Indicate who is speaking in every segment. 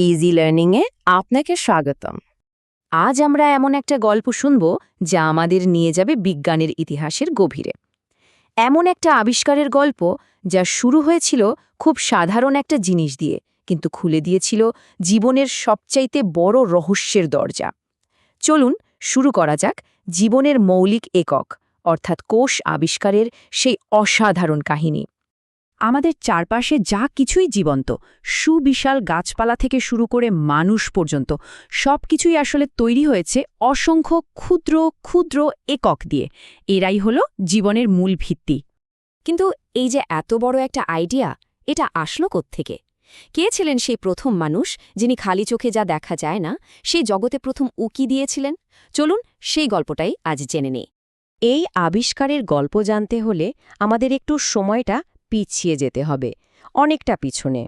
Speaker 1: Easy লার্নিংয়ে আপনাকে স্বাগতম। আজ আমরা এমন একটা গল্প শুনব যা আমাদের নিয়ে যাবে বিজ্ঞানের ইতিহাসের গভীরে। এমন একটা আবিষ্কারের গল্প যা শুরু হয়েছিল খুব সাধারণ একটা জিনিস দিয়ে, কিন্তু খুলে দিয়েছিল জীবনের সবচাইতে বড় রহস্যের দরজা। চলুন শুরু করা যাক জীবনের মৌলিক একক অর্থাৎ কোষ আবিষ্কারের সেই অসাধারণ কাহিনী। আমাদের চারপাশে যা কিছুই জীবন্ত, সুবিশাল গাছপালা থেকে শুরু করে মানুষ পর্যন্ত সবকিছুই আসলে তৈরি হয়েছে অসংখ্য ক্ষুদ্র ক্ষুদ্র একক দিয়ে। এরাই হলো জীবনের মূল ভিত্তি। কিন্তু এই যে এত বড় একটা আইডিয়া, এটা আসলো কোত্থেকে? কে ছিলেন সেই প্রথম মানুষ যিনি খালি চোখে যা দেখা যায় না সেই জগতে প্রথম উকি দিয়েছিলেন? চলুন সেই গল্পটাই আজ জেনে নেই। এই আবিষ্কারের গল্প জানতে হলে আমাদের একটু সময়টা পিছিয়ে যেতে হবে, অনেকটা পিছনে।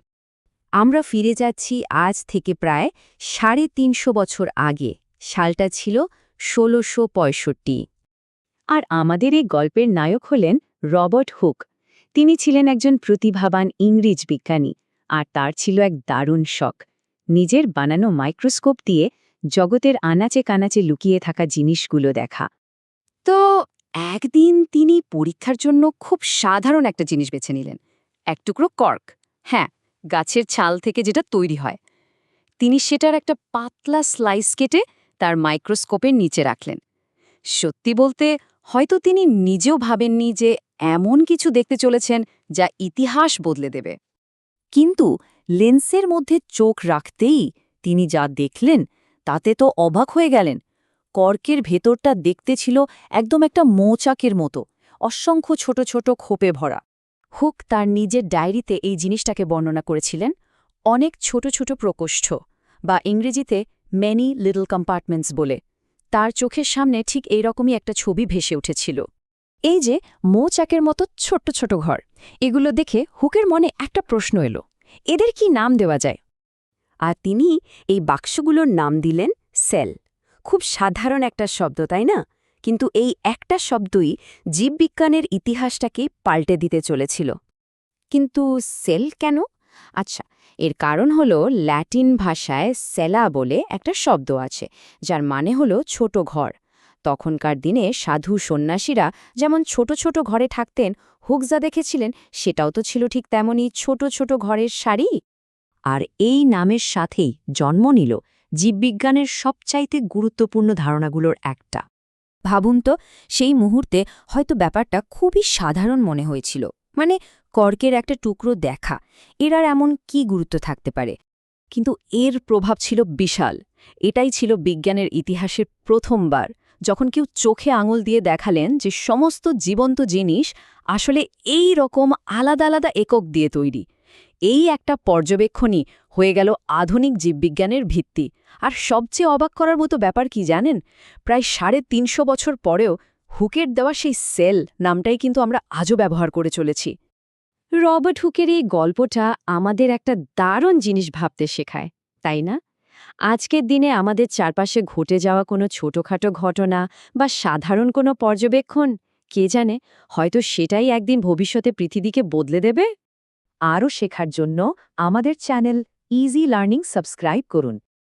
Speaker 1: আমরা ফিরে যাচ্ছি আজ থেকে প্রায় ৩৫০ বছর আগে। সালটা ছিল ১৬৬৫। আর আমাদের এই গল্পের নায়ক হলেন রবার্ট হুক। তিনি ছিলেন একজন প্রতিভাবান ইংরেজ বিজ্ঞানী, আর তার ছিল এক দারুণ শখ, নিজের বানানো মাইক্রোস্কোপ দিয়ে জগতের আনাচে কানাচে লুকিয়ে থাকা জিনিসগুলো দেখা। তো একদিন তিনি পরীক্ষার জন্য খুব সাধারণ একটা জিনিস বেছে নিলেন, এক টুকরো কর্ক। হ্যাঁ, গাছের ছাল থেকে যেটা তৈরি হয়। তিনি সেটার একটা পাতলা স্লাইস কেটে তার মাইক্রোস্কোপের নিচে রাখলেন। সত্যি বলতে হয়তো তিনি নিজেও ভাবেননি যে এমন কিছু দেখতে চলেছেন যা ইতিহাস বদলে দেবে। কিন্তু লেন্সের মধ্যে চোখ রাখতেই তিনি যা দেখলেন তাতে তো অবাক হয়ে গেলেন। কর্কের ভেতরটা দেখতে ছিল একদম একটা মৌচাকের মতো, অসংখ্য ছোট ছোট খোপে ভরা। হুক তার নিজের ডায়েরিতে এই জিনিসটাকে বর্ণনা করেছিলেন অনেক ছোট ছোট প্রকোষ্ঠ, বা ইংরেজিতে মেনি লিটল কম্পার্টমেন্টস বলে। তার চোখের সামনে ঠিক এইরকমই একটা ছবি ভেসে উঠেছিল। এই যে মৌচাকের মতো ছোট্ট ছোট ঘর, এগুলো দেখে হুকের মনে একটা প্রশ্ন এলো, এদের কি নাম দেওয়া যায়? আর তিনি এই বাক্সগুলোর নাম দিলেন সেল। খুব সাধারণ একটা শব্দ, তাই না? কিন্তু এই একটা শব্দই জীববিজ্ঞানের ইতিহাসটাকে পাল্টে দিতে চলেছিল। কিন্তু সেল কেন? আচ্ছা, এর কারণ হলো ল্যাটিন ভাষায় সেলা বলে একটা শব্দ আছে, যার মানে হলো ছোট ঘর। তখনকার দিনে সাধু সন্ন্যাসীরা যেমন ছোট ছোট ঘরে থাকতেন, হুক যা দেখেছিলেন সেটাও তো ছিল ঠিক তেমনই ছোট ছোট ঘরের সারি। আর এই নামের সাথেই জন্ম নিল জীববিজ্ঞানের সবচাইতে গুরুত্বপূর্ণ ধারণাগুলোর একটা। ভাবুন তো, সেই মুহূর্তে হয়তো ব্যাপারটা খুবই সাধারণ মনে হয়েছিল, মানে কর্কের একটা টুকরো দেখা, এর আর এমন কি গুরুত্ব থাকতে পারে? কিন্তু এর প্রভাব ছিল বিশাল। এটাই ছিল বিজ্ঞানের ইতিহাসের প্রথমবার যখন কেউ চোখে আঙুল দিয়ে দেখালেন যে সমস্ত জীবন্ত জিনিস আসলে এই রকম আলাদা আলাদা একক দিয়ে তৈরি। এই একটা পর্যবেক্ষণই হয়ে গেল আধুনিক জীববিজ্ঞানের ভিত্তি। আর সবচেয়ে অবাক করার মতো ব্যাপার কি জানেন? প্রায় ৩৫০ বছর পরেও হুকের দেওয়া সেই সেল নামটাই কিন্তু আমরা আজও ব্যবহার করে চলেছি। রবার্ট হুকের এই গল্পটা আমাদের একটা দারুণ জিনিস ভাবতে শেখায়, তাই না? আজকের দিনে আমাদের চারপাশে ঘটে যাওয়া কোনো ছোটখাটো ঘটনা বা সাধারণ কোনো পর্যবেক্ষণ, কে জানে, হয়তো সেটাই একদিন ভবিষ্যতে পৃথিবীকে বদলে দেবে। আরও শেখার জন্য আমাদের চ্যানেল ইজি লার্নিং সাবস্ক্রাইব করুন।